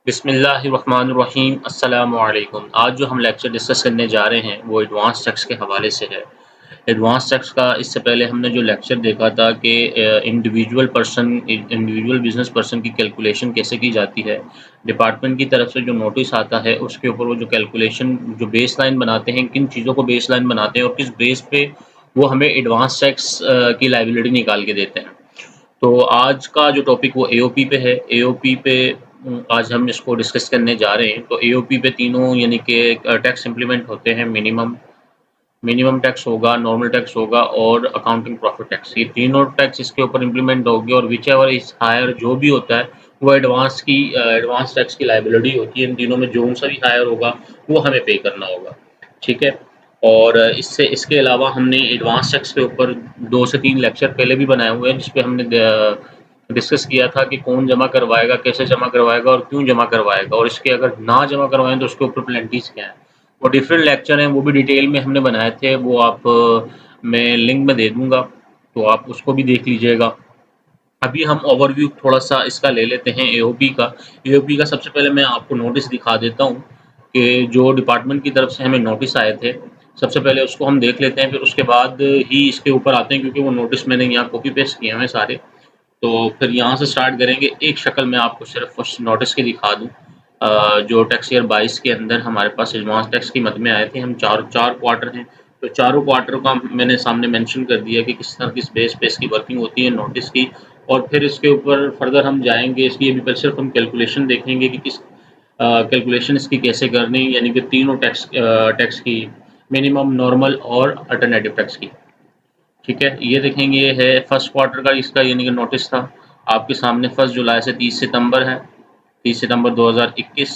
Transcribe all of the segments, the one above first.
बिस्मिल्लाहिर्रहमानिर्रहीम अस्सलामु अलैकुम। आज जो हम लेक्चर डिस्कस करने जा रहे हैं वो एडवांस टैक्स के हवाले से है। एडवांस टैक्स का इससे पहले हमने जो लेक्चर देखा था कि इंडिविजुअल बिज़नेस पर्सन की कैलकुलेशन कैसे की जाती है। डिपार्टमेंट की तरफ से जो नोटिस आता है उसके ऊपर वो जो कैलकुलेशन जो बेसलाइन बनाते हैं, किन चीज़ों को बेसलाइन बनाते हैं और किस बेस पे वो हमें एडवांस टैक्स की लायबिलिटी निकाल के देते हैं। तो आज का जो टॉपिक वो एओपी पे है। एओपी पे आज हम इसको डिस्कस करने जा रहे हैं। तो एओपी पे तीनों यानी कि टैक्स इम्प्लीमेंट होते हैं। मिनिमम मिनिमम टैक्स होगा, नॉर्मल टैक्स होगा और अकाउंटिंग प्रॉफिट टैक्स। ये तीनों टैक्स इसके ऊपर इम्प्लीमेंट होंगे और व्हिचएवर इज़ हायर जो भी होता है वो एडवांस टैक्स की लायबिलिटी होती है। इन तीनों में जो सा भी हायर होगा वो हमें पे करना होगा। ठीक है? और इसके अलावा हमने एडवांस टैक्स के ऊपर 2 से 3 लेक्चर पहले भी बनाए हुए हैं जिस पे हमने डिस्कस किया था कि कौन जमा करवाएगा, कैसे जमा करवाएगा और क्यों जमा करवाएगा और इसके अगर ना जमा करवाएँ तो उसके ऊपर पेनल्टीज़ क्या हैं। वो डिफरेंट लेक्चर हैं, वो भी डिटेल में हमने बनाए थे, वो आप मैं लिंक में दे दूँगा, तो आप उसको भी देख लीजिएगा। अभी हम ओवरव्यू थोड़ा-सा इसका ले लेते हैं एओपी का। एओपी का सबसे पहले मैं आपको नोटिस दिखा देता हूँ कि जो डिपार्टमेंट की तरफ से हमें नोटिस आए थे, सबसे पहले उसको हम देख लेते हैं, फिर उसके बाद ही इसके ऊपर आते हैं क्योंकि वो नोटिस मैंने यहाँ कॉपी पेस्ट किए हुए हैं सारे। तो फिर यहाँ से स्टार्ट करेंगे। एक शक्ल मैं आपको सिर्फ़ उस नोटिस की दिखा दूँ। जो टैक्स ईयर 22 के अंदर हमारे पास एडवांस टैक्स की मद में आए थे। हम 4 क्वार्टर हैं, तो चारों क्वार्टर का मैंने सामने मेंशन कर दिया कि किस बेस पे इसकी वर्किंग होती है नोटिस की और फिर इसके ऊपर फर्दर हम जाएँगे। इसकी अभी सिर्फ़ हम कैलकुलेशन देखेंगे कि कैलकुलेशन इसकी कैसे करनी यानी कि तीनों टैक्स की मिनिमम, नॉर्मल और अल्टरनेटिव टैक्स की। ठीक है? ये देखेंगे ये है फर्स्ट क्वार्टर का इसका यानी कि नोटिस था। आपके सामने 1 जुलाई से 30 सितंबर है, 30 सितंबर 2021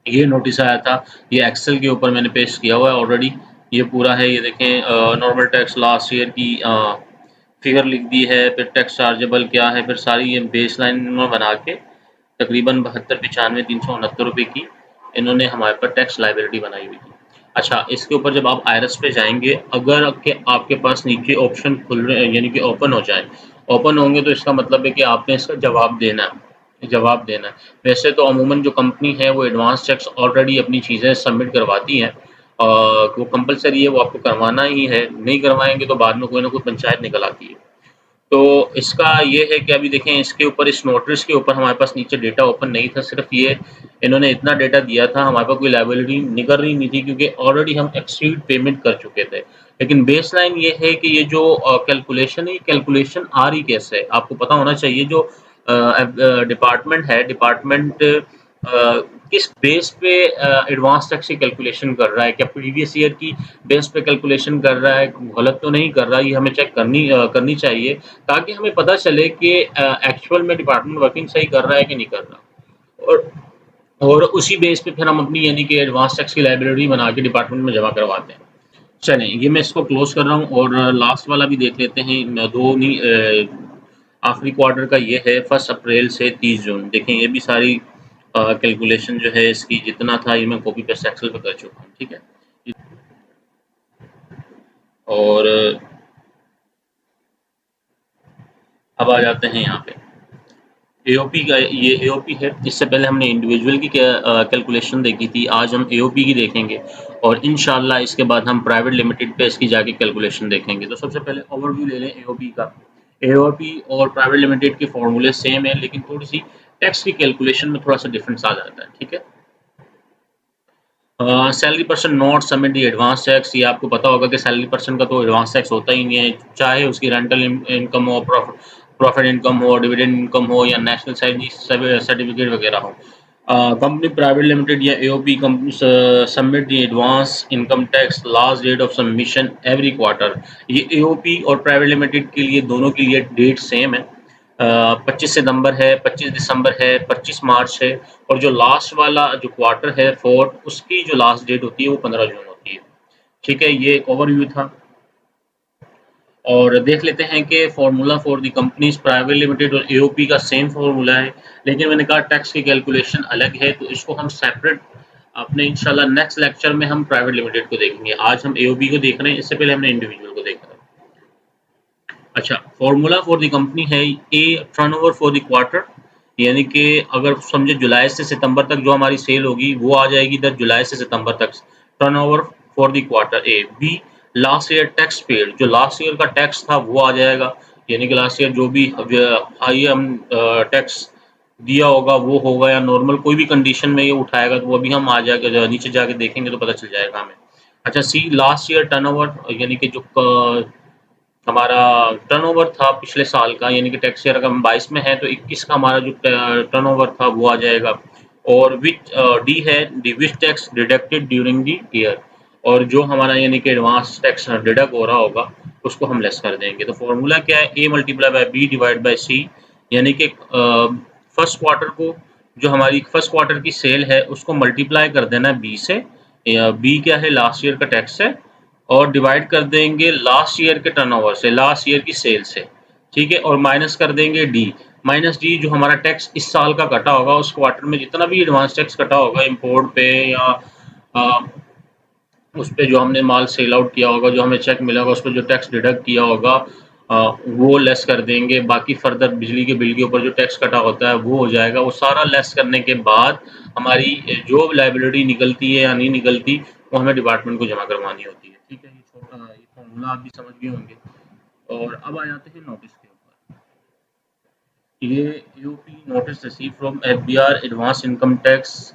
ये नोटिस आया था। ये एक्सेल के ऊपर मैंने पेस्ट किया हुआ है ऑलरेडी। ये पूरा है, ये देखें नॉर्मल टैक्स लास्ट ईयर की फिगर लिख दी है, फिर टैक्स चार्जेबल क्या है, फिर सारी ये बेसलाइन इन्होंने बना के तकरीबन 72, 95, 369 रुपए की इन्होंने हमारे पर टैक्स लायबिलिटी बनाई हुई थी। अच्छा, इसके ऊपर जब आप आईआरएस पे जाएँगे, अगर आपके पास नीचे ऑप्शन खुल रहे हैं यानी कि ओपन हो जाएँ, ओपन होंगे तो इसका मतलब है कि आपने इसका जवाब देना है। वैसे तो अमूमन जो कंपनी है वो एडवांस चेक्स ऑलरेडी अपनी चीज़ें सबमिट करवाती हैं। वो कंपल्सरी है, वो आपको करवाना ही है, नहीं करवाएँगे तो बाद में कोई ना कोई पंचायत निकल आती है। तो इसका ये है कि अभी देखें इसके ऊपर इस नोटिस के ऊपर हमारे पास नीचे डेटा ओपन नहीं था, सिर्फ़ ये इन्होंने इतना डेटा दिया था, हमारे पास कोई लायबिलिटी निकल रही नहीं थी क्योंकि ऑलरेडी हम एक्सीड पेमेंट कर चुके थे। लेकिन बेसलाइन ये है कि ये जो कैलकुलेशन है, ये कैलकुलेशन आ रही कैसे है? आपको पता होना चाहिए जो डिपार्टमेंट है, डिपार्टमेंट किस बेस पे एडवांस टैक्स की कैलकुलेशन कर रहा है? क्या प्रीवियस ईयर की बेस पे कैलकुलेशन कर रहा है, गलत तो नहीं कर रहा, ये हमें चेक करनी चाहिए ताकि हमें पता चले कि एक्चुअल में डिपार्टमेंट वर्किंग सही कर रहा है कि नहीं कर रहा। और उसी बेस पे फिर हम अपनी यानी कि एडवांस टैक्स की लायबिलिटी बना के डिपार्टमेंट में जमा करवाते हैं। चलें, ये मैं इसको क्लोज़ कर रहा हूँ और लास्ट वाला भी देख लेते हैं। न 2 नहीं आखिरी क्वार्टर का ये है 1 अप्रैल से 30 जून। देखें ये भी सारी कैलकुलेशन जो है इसकी जितना था ये मैं कॉपी पेस्ट एक्सेल पे कर चुका हूँ, ठीक है? और अब आ जाते हैं यहाँ पे। एओपी का ये एओपी है, इससे पहले हमने इंडिविजुअल की कैलकुलेशन देखी थी, आज हम एओपी की देखेंगे और इंशाल्लाह इसके बाद हम प्राइवेट लिमिटेड पे इसकी जाके कैलकुलेशन देखेंगे। तो सबसे पहले ओवरव्यू ले लें एओपी का। एओपी और प्राइवेट लिमिटेड के फॉर्मूले सेम है लेकिन थोड़ी-सी टैक्स की कैलकुलेशन में थोड़ा-सा डिफरेंस आ जाता है, ठीक है? Salary person not submit the advance tax. ये आपको पता होगा कि सैलरी पर्सन का तो एडवांस टैक्स होता ही नहीं है, चाहे उसकी रेंटल इनकम हो, प्रॉफिट इनकम हो, डिविडेंड इनकम हो या नेशनल सर्टिफिकेट वगैरह हो। कंपनी प्राइवेट लिमिटेड या AOP company submit the advance income tax last date of submission every quarter. ये एओपी और प्राइवेट लिमिटेड के लिए दोनों के लिए डेट सेम है। 25 सितंबर है, 25 दिसंबर है, 25 मार्च है और जो लास्ट वाला जो क्वार्टर है 4 उसकी जो लास्ट डेट होती है वो 15 जून होती है। ठीक है, ये एक ओवरव्यू था। और देख लेते हैं कि formula for the companies private limited और एओपी का सेम फार्मूला है, लेकिन मैंने कहा टैक्स की कैलकुलेशन अलग है, तो इसको हम सेपरेट अपने इंशाल्लाह नेक्स्ट लेक्चर में हम प्राइवेट लिमिटेड को देखेंगे। आज हम एओपी को देख रहे हैं, इससे पहले हमने इंडिविजुअल को देखा था। अच्छा, फार्मूला फॉर द कंपनी है ए टर्नओवर फॉर द क्वार्टर यानी कि अगर समझे जुलाई से सितंबर तक जो हमारी सेल होगी वो आ जाएगी इधर जुलाई से सितंबर तक। Turnover for the quarter A. B last year tax paid, जो लास्ट ईयर का टैक्स था वो आ जाएगा, यानी कि लास्ट ईयर जो भी हाई हम टैक्स दिया होगा वो होगा, या नॉर्मल कोई भी कंडीशन में ये उठाएगा तो वो अभी हम आ जाएगा नीचे जाके देखेंगे तो पता चल जाएगा हमें। अच्छा सी लास्ट ईयर टर्नओवर, यानी कि जो हमारा टर्नओवर था पिछले साल का, यानी कि टैक्स ईयर अगर हम 22 में है तो 21 का हमारा जो टर्नओवर था वो आ जाएगा। और विच डी है D which tax deducted during the year, और जो हमारा यानी कि एडवांस टैक्स डिडक्ट हो रहा होगा उसको हम लेस कर देंगे। तो फॉर्मूला क्या है, A multiply by B divide by C, यानी कि फर्स्ट क्वार्टर को जो हमारी फर्स्ट क्वार्टर की सेल है उसको मल्टीप्लाई कर देना है बी से, या बी क्या है लास्ट ईयर का टैक्स है, और डिवाइड कर देंगे लास्ट ईयर के टर्नओवर से, लास्ट ईयर की सेल से, ठीक है, और माइनस कर देंगे डी। माइनस डी जो हमारा टैक्स इस साल का कटा होगा, उस क्वार्टर में जितना भी एडवांस टैक्स कटा होगा इंपोर्ट पे या आ, उस पे जो हमने माल सेल आउट किया होगा, जो हमें चेक मिला होगा उस पर जो टैक्स डिडक्ट किया होगा वो लेस कर देंगे। बाकी फर्दर बिजली के बिल के ऊपर जो टैक्स कटा होता है वो हो जाएगा। वो सारा लेस करने के बाद हमारी जो लायबिलिटी निकलती है या नहीं निकलती वो हमें डिपार्टमेंट को जमा करवानी होती है। ठीक है, ये फॉर्मूला आप भी समझ गए होंगे। और अब आ जाते हैं नोटिस के ऊपर। ये UP notice receive from FBR advance income tax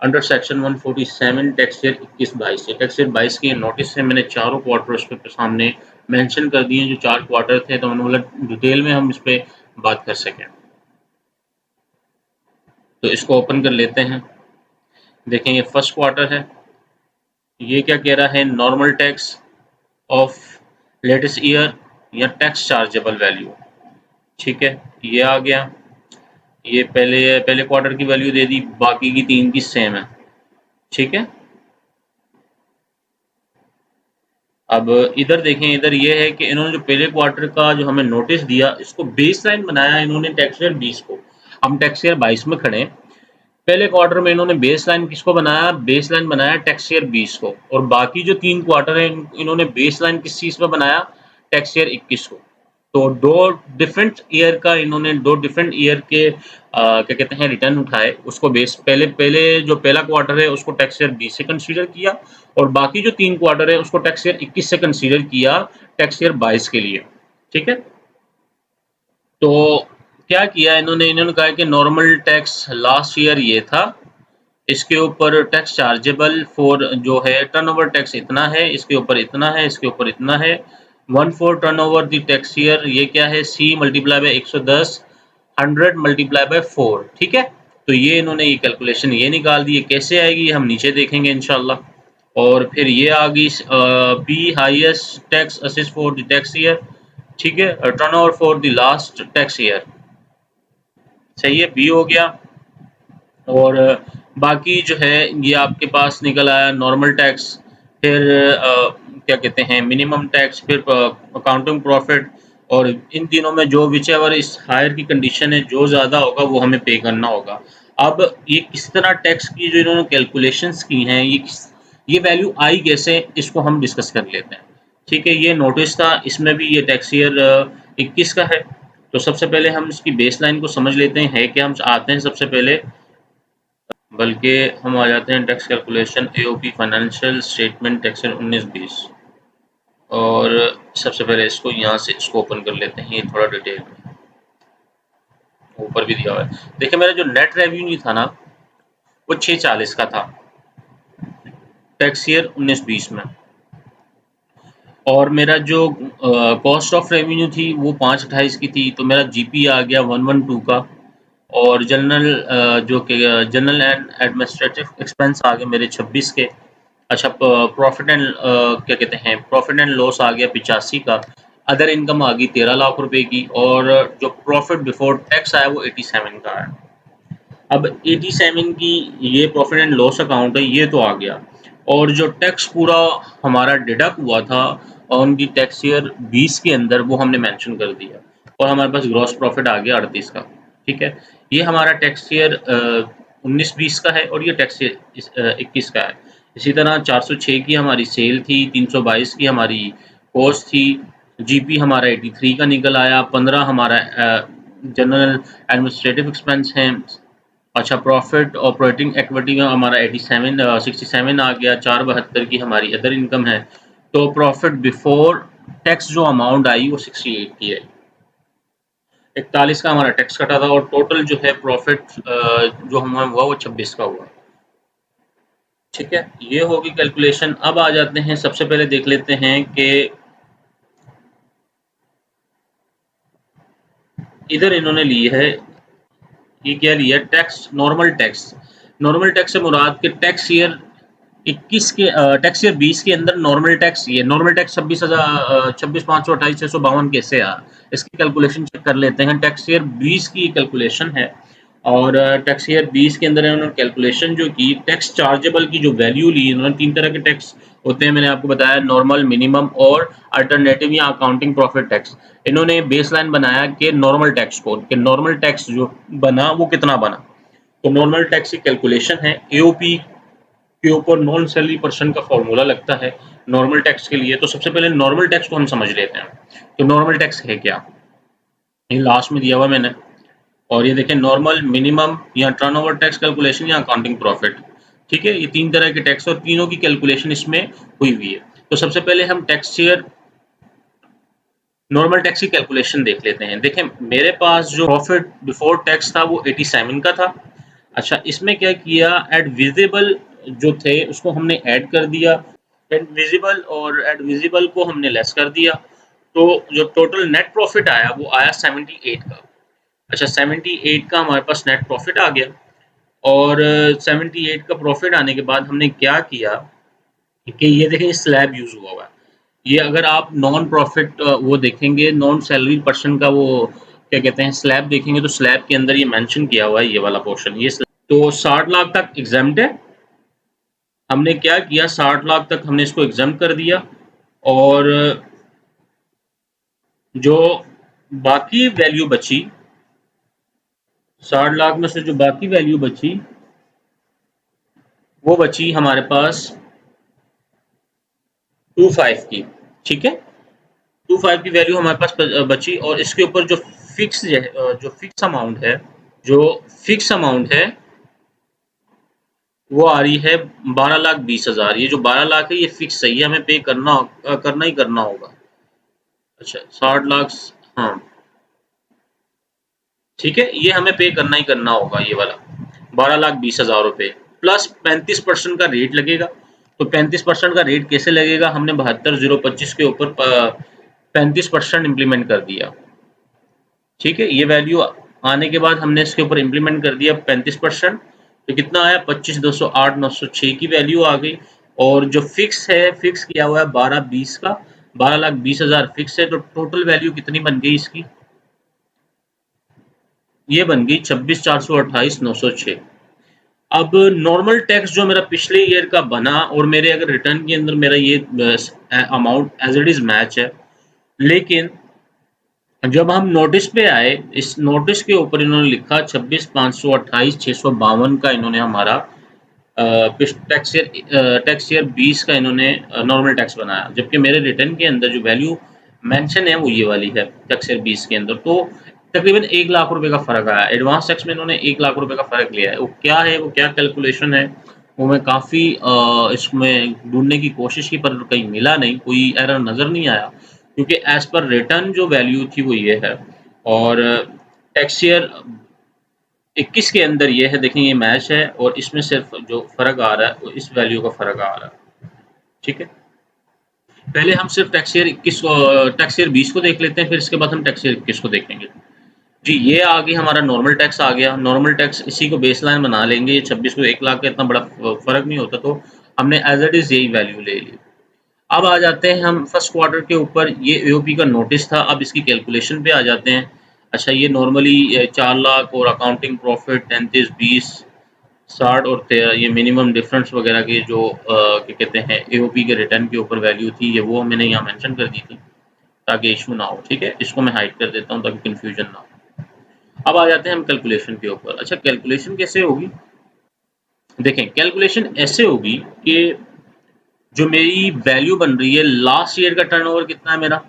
under section 147 tax year 21-22। Tax year 22 के नोटिस से मैंने चारों क्वार्टर उस पे सामने मेंशन कर दिए, जो 4 क्वार्टर थे, तो मैंने बोला डिटेल में हम इस पे बात कर सकें। तो इसको ओपन कर लेते हैं। देखें ये फर्स्ट क्वार्टर है। ये क्या कह रहा है, normal tax of latest year या टैक्स चार्जेबल वैल्यू। ठीक है, ये आ गया। ये पहले क्वार्टर की वैल्यू दे दी, बाकी की 3 की सेम है। ठीक है, अब इधर देखें, इधर ये है कि इन्होंने जो पहले क्वार्टर का जो हमें नोटिस दिया, इसको बेस लाइन बनाया इन्होंने टैक्स ईयर 20 को। हम टैक्स ईयर 22 में खड़े। पहले क्वार्टर में इन्होंने बेस लाइन किसको बनाया, बेस लाइन बनाया टैक्स ईयर 20 को, और बाकी जो 3 क्वार्टर है इन्होंने बेस लाइन किस चीज़ पर बनाया, टैक्स ईयर 21 को। तो दो डिफरेंट ईयर का इन्होंने दो डिफरेंट ईयर के क्या कहते हैं रिटर्न उठाए। उसको बेस पहले जो पहला क्वार्टर है उसको टैक्स ईयर 20 से कंसीडर किया, और बाकी जो 3 क्वार्टर है उसको टैक्स ईयर 21 से कंसीडर किया टैक्स ईयर 22 के लिए। ठीक है, तो क्या किया इन्होंने कहा कि नॉर्मल टैक्स लास्ट ईयर ये था, इसके ऊपर टैक्स चार्जेबल फॉर जो है टर्नओवर टैक्स इतना है, इसके ऊपर इतना है, इसके ऊपर इतना है। 1 for turnover the tax year, ये क्या है, C multiply by 110, 100 multiply by 4। ठीक है, तो ये इन्होंने ये कैलकुलेशन ये निकाल दी है। कैसे आएगी ये हम नीचे देखेंगे इंशाल्लाह। और फिर ये आ गई B highest tax assess for the tax year. ठीक है, turnover for the last tax year. सही है, बी हो गया। और बाकी जो है ये आपके पास निकल आया नॉर्मल टैक्स, फिर क्या कहते हैं मिनिमम टैक्स, फिर अकाउंटिंग प्रॉफिट, और इन तीनों में जो विच एवर इस हायर की कंडीशन है, जो ज़्यादा होगा वो हमें पे करना होगा। अब ये किस तरह टैक्स की जो इन्होंने कैलकुलेशंस की हैं, ये वैल्यू आई कैसे, इसको हम डिस्कस कर लेते हैं। ठीक है, ये नोटिस था, इसमें भी ये टैक्स ईयर 21 का है। तो सबसे पहले हम इसकी बेस लाइन को समझ लेते हैं, है क्या। हम आते हैं सबसे पहले, बल्कि हम आ जाते हैं tax calculation AOP financial statement tax 19-20, और सबसे पहले इसको यहाँ से इसको ओपन कर लेते हैं। ये थोड़ा डिटेल में ऊपर भी दिया हुआ है। देखिए मेरा जो नेट रेवेन्यू था ना वो 640 का था टैक्स ईयर 19-20 में, और मेरा जो कॉस्ट ऑफ रेवेन्यू थी वो 528 की थी। तो मेरा जीपी आ गया 112 का, और जनरल जो कि जनरल एंड एडमिनिस्ट्रेटिव एक्सपेंस आ गए मेरे 26 के। अच्छा, प्रॉफिट एंड क्या कहते हैं प्रॉफिट एंड लॉस आ गया 85 का। अदर इनकम आ गई 13 लाख रुपए की, और जो प्रॉफिट बिफोर टैक्स आया वो 87 का है। अब 87 की ये प्रॉफिट एंड लॉस अकाउंट है, ये तो आ गया। और जो टैक्स पूरा हमारा डिडक्ट हुआ था ऑन दी टैक्स ईयर 20 के अंदर, वो हमने मेंशन कर दिया, और हमारे पास ग्रॉस प्रॉफिट आ गया 38 का। ठीक है, ये हमारा टैक्स ईयर 19-20 का है, और ये टैक्स ईयर 21 का है। इसी तरह 406 की हमारी सेल थी, 322 की हमारी कॉस्ट थी, जीपी हमारा 83 का निकल आया, 15 हमारा जनरल एडमिनिस्ट्रेटिव एक्सपेंस हैं। अच्छा, प्रॉफिट ऑपरेटिंग इक्विटी में हमारा 67 आ गया, 472 की हमारी अदर इनकम है। तो प्रॉफिट बिफोर टैक्स जो अमाउंट आई वो 68 की है। 41 का हमारा टैक्स कटा था और टोटल जो है प्रॉफिट जो हमारा हुआ वो 26 का हुआ। ठीक है, ये होगी कैलकुलेशन। अब आ जाते हैं, सबसे पहले देख लेते हैं कि इधर इन्होंने ली है, ये क्या लिया, tax, normal tax. Normal tax से मुराद के टैक्स ईयर 21 के टैक्स ईयर 20 के अंदर नॉर्मल टैक्स, ये नॉर्मल टैक्स 26,528,652 कैसे आया, इसकी कैलकुलेशन चेक कर लेते हैं। टैक्स ईयर 20 की कैलकुलेशन है और टैक्स ईयर 20 के अंदर इन्होंने कैलकुलेशन जो की, टैक्स चार्जेबल की जो वैल्यू ली, इन्होंने 3 तरह के टैक्स होते हैं, मैंने आपको बताया, नॉर्मल, मिनिमम और अल्टरनेटिव या अकाउंटिंग प्रॉफिट टैक्स। इन्होंने बेसलाइन बनाया कि नॉर्मल टैक्स को, कि नॉर्मल टैक्स जो बना वो कितना बना। तो नॉर्मल टैक्स की कैलकुलेशन है, एओपी के ऊपर नॉन सैलरी पर्सन का फॉर्मूला लगता है नॉर्मल टैक्स के लिए। तो सबसे पहले नॉर्मल टैक्स को हम समझ लेते हैं। तो नॉर्मल टैक्स है क्या, ये लास्ट में दिया हुआ मैंने, और ये देखें नॉर्मल, मिनिमम या टर्नओवर टैक्स कैलकुलेशन या अकाउंटिंग प्रॉफिट। ठीक है, ये 3 तरह के टैक्स और तीनों की कैलकुलेशन इसमें हुई हुई है। तो सबसे पहले हम टैक्स ईयर नॉर्मल टैक्स की कैलकुलेशन देख लेते हैं। देखें, मेरे पास जो प्रॉफिट बिफोर टैक्स था वो 87 का था। अच्छा, इसमें क्या किया, एड विजिबल जो थे उसको हमने ऐड कर दिया, एड विजिबल और एड विजिबल को हमने लेस कर दिया। तो जो टोटल नेट प्रॉफिट आया वो आया 78 का। अच्छा, 78 का हमारे पास नेट प्रॉफिट आ गया और 78 का प्रॉफिट आने के बाद हमने क्या किया कि ये देखें स्लैब यूज हुआ है। ये अगर आप नॉन प्रॉफिट वो देखेंगे, नॉन सैलरी पर्सन का वो क्या कहते हैं स्लैब देखेंगे, तो स्लैब के अंदर ये मेंशन किया हुआ है, ये वाला पोर्शन, ये तो 60 लाख तक एग्जाम्प्ट है। हमने क्या किया, 60 लाख तक हमने इसको एग्जाम्प्ट कर दिया और जो बाकी वैल्यू बची, 60 लाख में से जो बाकी वैल्यू बची वो बची हमारे पास 25 की। ठीक है, 25 की वैल्यू हमारे पास बची और इसके ऊपर जो फिक्स है, जो फिक्स अमाउंट है, जो फिक्स अमाउंट है वो आ रही है 12,20,000। ये जो 12 लाख है ये फिक्स है, ये हमें पे करना ही करना होगा। अच्छा, 60 लाख, हाँ ठीक है, ये हमें पे करना ही करना होगा, ये वाला 12,20,000 रुपये प्लस 35% का रेट लगेगा। तो 35% का रेट कैसे लगेगा, हमने 72,025 के ऊपर 35% इम्प्लीमेंट कर दिया। ठीक है, ये वैल्यू आने के बाद हमने इसके ऊपर इम्प्लीमेंट कर दिया 35%। तो कितना आया, 25,208,906 की वैल्यू आ गई। और जो फिक्स है, फिक्स किया हुआ है 12,20 का, 12,20,000 फिक्स है। तो टोटल वैल्यू कितनी बन गई इसकी, ये बन गई 26,428,906। अब नॉर्मल टैक्स जो मेरा पिछले ईयर का बना और मेरे अगर रिटर्न के अंदर मेरा ये amount as it is match है, लेकिन जब हम नोटिस पे आए, इस नोटिस के ऊपर इन्होंने लिखा 26,528,652 का इन्होंने हमारा टैक्स ईयर 20 का इन्होंने नॉर्मल टैक्स बनाया, जबकि मेरे रिटर्न के अंदर जो वैल्यू मेंशन है वो ये वाली है टैक्स ईयर 20 के अंदर। तो तकरीबन 1 लाख रुपए का फ़र्क आया। एडवांस टैक्स में इन्होंने 1 लाख रुपए का फ़र्क लिया है। वो क्या है, वो क्या कैलकुलेशन है, वो मैं काफ़ी इसमें ढूँढने की कोशिश की पर कहीं मिला नहीं, कोई एरर नज़र नहीं आया, क्योंकि एज़ पर रिटर्न जो वैल्यू थी वो ये है और टैक्स ईयर 21 के अंदर ये है, देखें ये मैच है और इसमें सिर्फ जो फ़र्क आ रहा है वो इस वैल्यू का फ़र्क आ रहा है। ठीक है, पहले हम सिर्फ टैक्स ईयर 21 को, टैक्स ईयर 20 को देख लेते हैं, फिर इसके बाद हम टैक्स ईयर 21 को देखेंगे। जी, ये आ गई हमारा नॉर्मल टैक्स आ गया। नॉर्मल टैक्स इसी को बेसलाइन बना लेंगे, ये 26 को 1 लाख का इतना बड़ा फ़र्क नहीं होता, तो हमने एज इट इज़ यही वैल्यू ले ली। अब आ जाते हैं हम फर्स्ट क्वार्टर के ऊपर, ये एओपी का नोटिस था। अब इसकी कैलकुलेशन पे आ जाते हैं। अच्छा, ये नॉर्मली 4 लाख और अकाउंटिंग प्रॉफिट 33, 20, 60 और 13, ये मिनिमम डिफरेंस वगैरह के जो क्या कहते हैं एओपी के रिटर्न के ऊपर वैल्यू थी, ये वो मैंने यहाँ मेंशन कर दी थी ताकि इशू ना हो। ठीक है, इसको मैं हाइड कर देता हूँ ताकि कन्फ्यूजन ना हो। अब आ जाते हैं हम कैलकुलेशन के ऊपर। अच्छा, कैलकुलेशन कैसे होगी, देखें कैलकुलेशन ऐसे होगी कि जो मेरी वैल्यू बन रही है, लास्ट ईयर का टर्नओवर कितना है मेरा,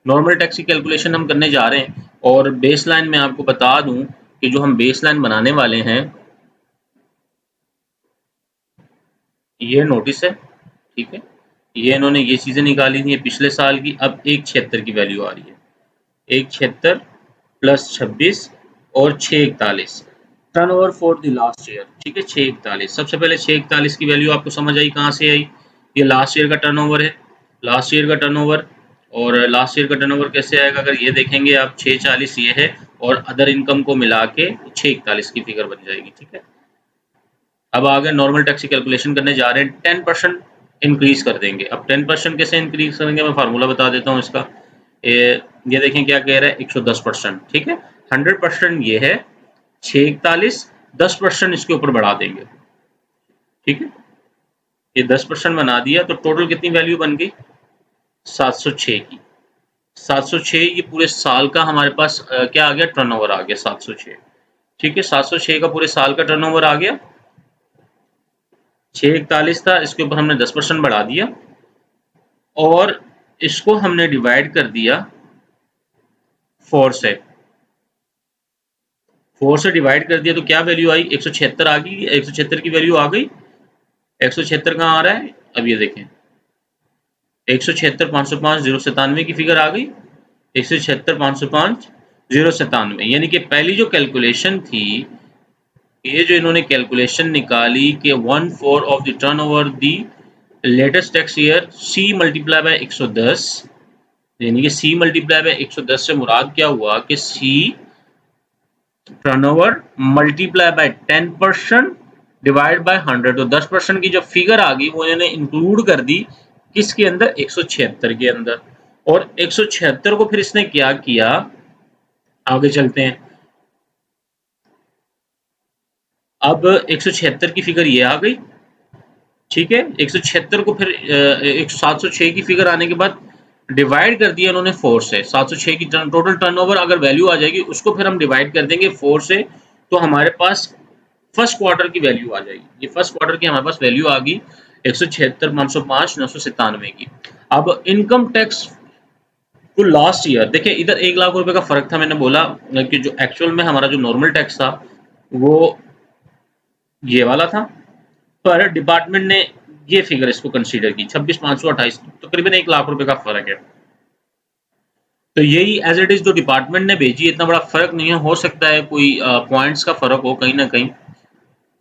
नॉर्मल टैक्स की कैलकुलेशन हम करने जा रहे हैं। और बेसलाइन में आपको बता दूं कि जो हम बेसलाइन बनाने वाले हैं, ये नोटिस है, ठीक है। ये इन्होंने ये चीजें निकाली थी पिछले साल की। अब 176 की वैल्यू आ रही है, 176 प्लस 26 और 641 turnover for the last year, ठीक है। 641, सबसे पहले 641 की वैल्यू आपको समझ आई कहाँ से आई? ये लास्ट ईयर का टर्नओवर है, लास्ट ईयर का टर्नओवर। और लास्ट ईयर का टर्नओवर कैसे आएगा? अगर ये देखेंगे आप, 640 ये है और अदर इनकम को मिला के 641 की फिगर बन जाएगी, ठीक है। अब आगे नॉर्मल टैक्स की कैलकुलेशन करने जा रहे हैं। 10% इंक्रीज कर देंगे। अब 10% कैसे इंक्रीज करेंगे, मैं फार्मूला बता देता हूँ इसका। ये देखें क्या कह रहा है, 110%, ठीक है। 100% ये है 641, 10% इसके ऊपर बढ़ा देंगे, ठीक है। ये 10% बना दिया तो टोटल कितनी वैल्यू बन गई? 706 की। 706 ये पूरे साल का हमारे पास क्या आ गया? टर्नओवर आ गया 706, ठीक है। 706 का पूरे साल का टर्नओवर आ गया। 641 था, इसके ऊपर हमने 10% बढ़ा दिया और इसको हमने डिवाइड कर दिया 4 से। 4 से डिवाइड कर दिया तो क्या वैल्यू आई? 176 आ गई। 176 की वैल्यू आ गई। 176 कहाँ आ रहा है? अब ये देखें, 176 505 097 की फिगर आ गई। 176 505 097, यानी कि पहली जो कैलकुलेशन थी, ये जो इन्होंने कैलकुलेशन निकाली कि 1/4 of the turnover the latest tax year, C multiply by 110, यानी कि C मल्टीप्लाई बाय 110 से मुराद क्या हुआ कि C turnover multiply by 10% divide by 100। तो 10% की जो फिगर आ गई वो इन्होंने इंक्लूड कर दी किसके अंदर? 176 के अंदर। और 176 को फिर इसने क्या किया, आगे चलते हैं। अब 176 की फिगर ये आ गई, ठीक है। 176 को फिर 706 की फिगर आने के बाद डिवाइड कर दिया उन्होंने 4 से। 706 की टोटल टर्नओवर अगर वैल्यू आ जाएगी उसको फिर हम डिवाइड कर देंगे 4 से, तो हमारे पास फर्स्ट क्वार्टर की वैल्यू आ जाएगी। ये फर्स्ट क्वार्टर की हमारे पास वैल्यू आ गई 176 505 997 की। अब इनकम टैक्स तो लास्ट ईयर देखिए, इधर 1 लाख रुपए का फर्क था। मैंने बोला कि जो एक्चुअल में हमारा जो नॉर्मल टैक्स था वो ये वाला था, पर डिपार्टमेंट ने ये फिगर इसको कंसीडर की 26,528, तकरीबन 1 लाख रुपए का फर्क है। तो यही एज इट इज जो डिपार्टमेंट ने भेजी, इतना बड़ा फर्क नहीं है, हो सकता है कोई पॉइंट्स का फर्क हो कहीं ना कहीं।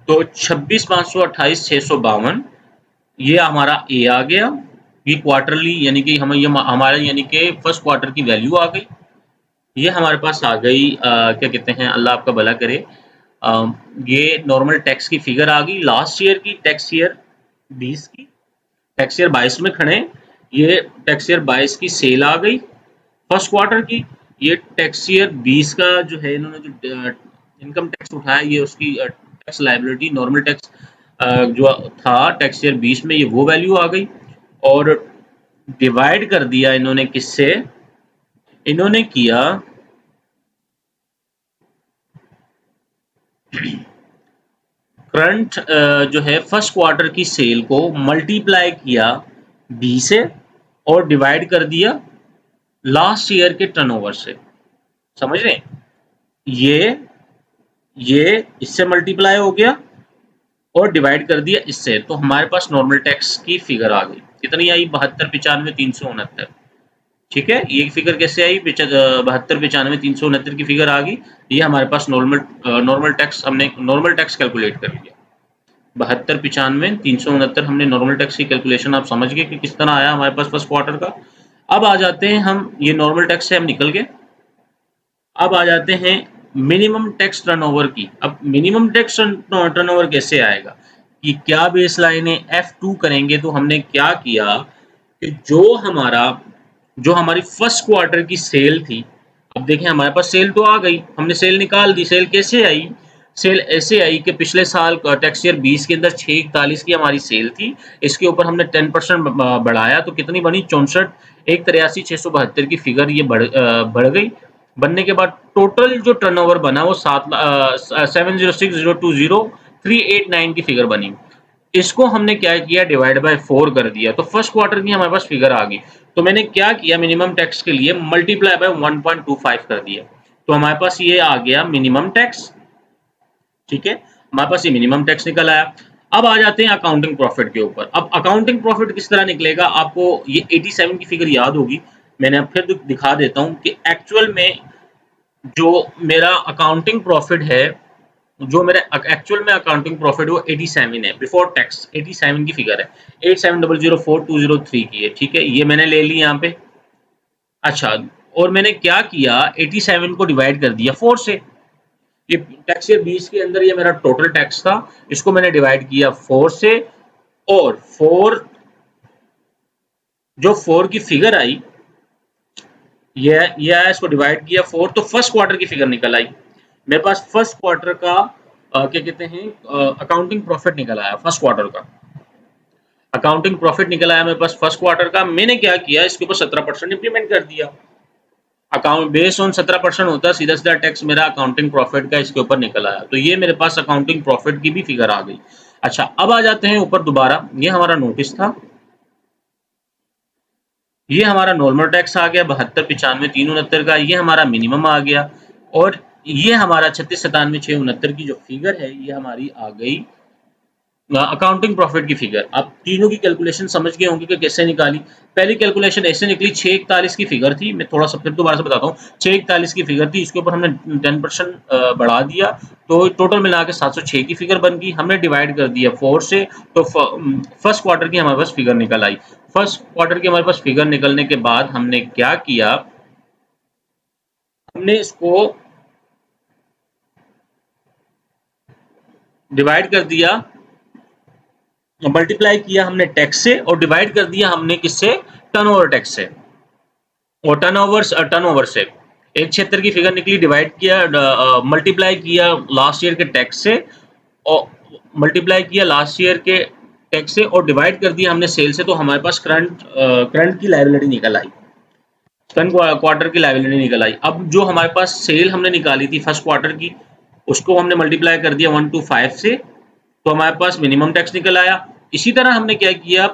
तो 26,528 652 ये हमारा ए आ गया। ये क्वार्टरली यानी कि हमें ये हमारे यानी कि फर्स्ट क्वार्टर की वैल्यू आ गई। ये हमारे पास आ गई क्या कहते हैं, अल्लाह आपका भला करे। ये नॉर्मल टैक्स की फिगर आ गई लास्ट ईयर की, टैक्स ईयर 20 की। टैक्स ईयर 22 में खड़े, ये टैक्स ईयर 22 की सेल आ गई फर्स्ट क्वार्टर की। ये टैक्स ईयर 20 का जो है इन्होंने जो इनकम टैक्स उठाया, ये उसकी टैक्स लायबिलिटी नॉर्मल टैक्स जो था टैक्स ईयर 20 में, ये वो वैल्यू आ गई। और डिवाइड कर दिया इन्होंने किससे? इन्होंने किया करंट जो है फर्स्ट क्वार्टर की सेल को मल्टीप्लाई किया 20 से और डिवाइड कर दिया लास्ट ईयर के टर्नओवर से। समझ रहे हैं? ये इससे मल्टीप्लाई हो गया और डिवाइड कर दिया इससे, तो हमारे पास नॉर्मल टैक्स की फिगर आ गई। कितनी आई? 72 95 369, ठीक है। ये फिगर कैसे आई? 72 95 369 की फिगर आ गई। ये हमारे पास नॉर्मल टैक्स, हमने नॉर्मल टैक्स कैलकुलेट कर लिया। 72 95 369 हमने नॉर्मल टैक्स की कैलकुलेशन, आप समझ गए कि किस तरह आया हमारे पास फर्स्ट क्वार्टर का। अब आ जाते हैं हम, ये नॉर्मल टैक्स से हम निकल गए, अब आ जाते हैं मिनिमम टैक्स टर्नओवर की। अब मिनिमम टैक्स टर्नओवर कैसे आएगा, कि क्या बेस लाइन है? F2 करेंगे तो हमने क्या किया कि जो हमारी फर्स्ट क्वार्टर की सेल थी, अब देखें हमारे पास सेल तो आ गई, हमने सेल निकाल दी। सेल कैसे आई? सेल ऐसे आई कि पिछले साल टैक्स ईयर 20 के अंदर 641 की हमारी सेल थी, इसके ऊपर हमने 10% बढ़ाया तो कितनी बनी? 64। 183 672 की फिगर ये बढ़ गई। बनने के बाद टोटल जो टर्नओवर बना वो 706,020,389 की फिगर बनी। इसको हमने क्या किया? डिवाइड बाय 4 कर दिया, तो फर्स्ट क्वार्टर की हमारे पास फिगर आ गई। तो मैंने क्या किया? मिनिमम टैक्स के लिए मल्टीप्लाई बाय 1.25 कर दिया। तो हमारे पास ये आ गया मिनिमम टैक्स, ठीक है, हमारे पास ये मिनिमम टैक्स निकल आया। अब आ जाते हैं अकाउंटिंग प्रॉफिट के ऊपर। अब अकाउंटिंग प्रॉफिट किस तरह निकलेगा, आपको ये 87 की फिगर याद होगी, मैंने अब फिर दिखा देता हूँ कि एक्चुअल में जो मेरा अकाउंटिंग प्रॉफिट है, जो मेरा एक्चुअल में अकाउंटिंग प्रॉफिट वो 87 है बिफोर टैक्स, 87 की फिगर है, 87,004,203 की है, ठीक है, ये मैंने ले ली यहाँ पे। अच्छा, और मैंने क्या किया, 87 को डिवाइड कर दिया 4 से। ये टैक्स ईयर 20 के अंदर ये मेरा टोटल टैक्स था, इसको मैंने डिवाइड किया 4 से, और 4 जो 4 की फिगर आई, ये आया, इसको डिवाइड किया 4, तो फर्स्ट क्वार्टर की फिगर निकल आई मेरे पास। फर्स्ट क्वार्टर का क्या कहते हैं अकाउंटिंग प्रॉफिट निकल आया, फर्स्ट क्वार्टर का अकाउंटिंग प्रॉफिट निकल आया मेरे पास फर्स्ट क्वार्टर का। मैंने क्या किया, इसके ऊपर 17% इंप्लीमेंट कर दिया। अकाउंट बेस्ड ऑन 17% होता है, सीधा सीधा टैक्स मेरा अकाउंटिंग प्रॉफिट का इसके ऊपर निकल आया, तो ये मेरे पास अकाउंटिंग प्रॉफिट की भी फिगर आ गई। अच्छा, अब आ जाते हैं ऊपर दोबारा, ये हमारा नोटिस था, ये हमारा नॉर्मल टैक्स आ गया 72, 95, 369 का, ये हमारा मिनिमम आ गया, और ये हमारा 36, 97, 669 की जो फिगर है ये हमारी आ गई अकाउंटिंग प्रॉफिट की फिगर। आप तीनों की कैलकुलेशन समझ गए होंगे कि कैसे निकाली। पहली कैलकुलेशन ऐसे निकली, 641 की फिगर थी, मैं थोड़ा सा फिर दोबारा से बताता हूँ, 641 की फिगर थी, इसके ऊपर हमने 10% बढ़ा दिया, तो टोटल मिला के 706 की फिगर बन गई। हमने डिवाइड कर दिया 4 से, तो फर्स्ट क्वार्टर की हमारे पास फिगर निकल आई। फर्स्ट क्वार्टर की हमारे पास फिगर निकलने के बाद हमने क्या किया, हमने इसको डिवाइड कर दिया, मल्टीप्लाई किया हमने टैक्स से, और डिवाइड कर दिया हमने किससे, टर्नओवर टैक्स से, और टर्नओवर से 176 की फिगर निकली, डिवाइड किया, मल्टीप्लाई किया लास्ट ईयर के टैक्स से, और मल्टीप्लाई किया लास्ट ईयर के टैक्स से, और डिवाइड कर दिया हमने सेल से, तो हमारे पास करंट की लायबिलिटी निकल आई, करंट क्वार्टर की लायबिलिटी निकल आई। अब जो हमारे पास सेल हमने निकाली थी फर्स्ट क्वार्टर की, उसको हमने मल्टीप्लाई कर दिया 125 से, तो हमारे पास मिनिमम टैक्स निकल आया। इसी तरह हमने क्या किया,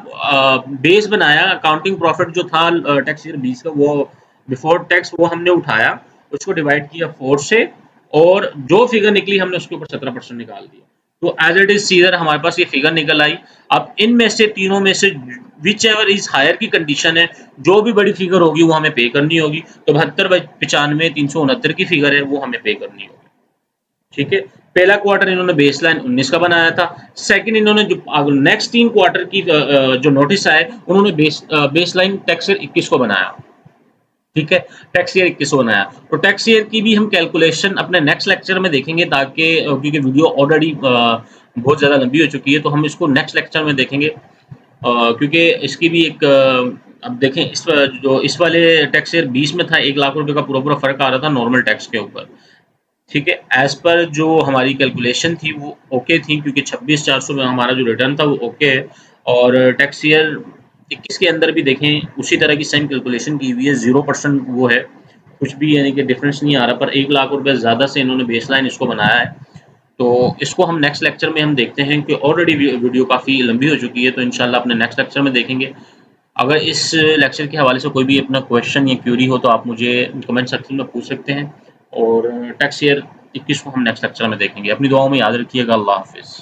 बेस बनाया, अकाउंटिंग प्रॉफिट जो था टैक्स ईयर 20 का, वो बिफोर टैक्स वो हमने उठाया, उसको डिवाइड किया 4 से, और जो फिगर निकली हमने उसके ऊपर 17% निकाल दिया, तो एज इट इज सीधर हमारे पास ये फिगर निकल आई। अब इनमें से तीनों में से विच एवर इज हायर की कंडीशन है, जो भी बड़ी फिगर होगी वो हमें पे करनी होगी, तो 72, 95, 369 की फिगर है वो हमें पे करनी होगी, ठीक है। पहला क्वार्टर इन्होंने बेसलाइन 19 का बनाया था, सेकंड इन्होंने जो नेक्स्ट 3 क्वार्टर की जो नोटिस आए उन्होंने बेसलाइन टैक्स ईयर 21 को बनाया, ठीक है, टैक्स ईयर 21 को बनाया। तो टैक्स ईयर की भी हम कैलकुलेशन अपने नेक्स्ट लेक्चर में देखेंगे, ताकि क्योंकि वीडियो ऑलरेडी बहुत ज़्यादा लंबी हो चुकी है, तो हम इसको नेक्स्ट लेक्चर में देखेंगे, क्योंकि इसकी भी एक अब देखें, इस वाले टैक्स ईयर 20 में था 1 लाख रुपए का पूरा फर्क आ रहा था नॉर्मल टैक्स के ऊपर, ठीक है। एज पर जो हमारी कैलकुलेशन थी वो ओके थी, क्योंकि 26,400 में हमारा जो रिटर्न था वो ओके है, और टैक्स ईयर 21 के अंदर भी देखें उसी तरह की सेम कैलकुलेशन की हुई है, 0% वो है, कुछ भी यानी कि डिफरेंस नहीं आ रहा, पर 1 लाख रुपए ज़्यादा से इन्होंने बेसलाइन इसको बनाया है। तो इसको हम नेक्स्ट लेक्चर में हम देखते हैं, कि ऑलरेडी वीडियो काफ़ी लंबी हो चुकी है, तो इंशाल्लाह अपने नेक्स्ट लेक्चर में देखेंगे। अगर इस लेक्चर के हवाले से कोई भी अपना क्वेश्चन या क्यूरी हो तो आप मुझे कमेंट सेक्शन में पूछ सकते हैं, और टैक्स ईयर 21 को हम नेक्स्ट लेक्चर में देखेंगे। अपनी दुआओं में याद रखिएगा। अल्लाह हाफिज़।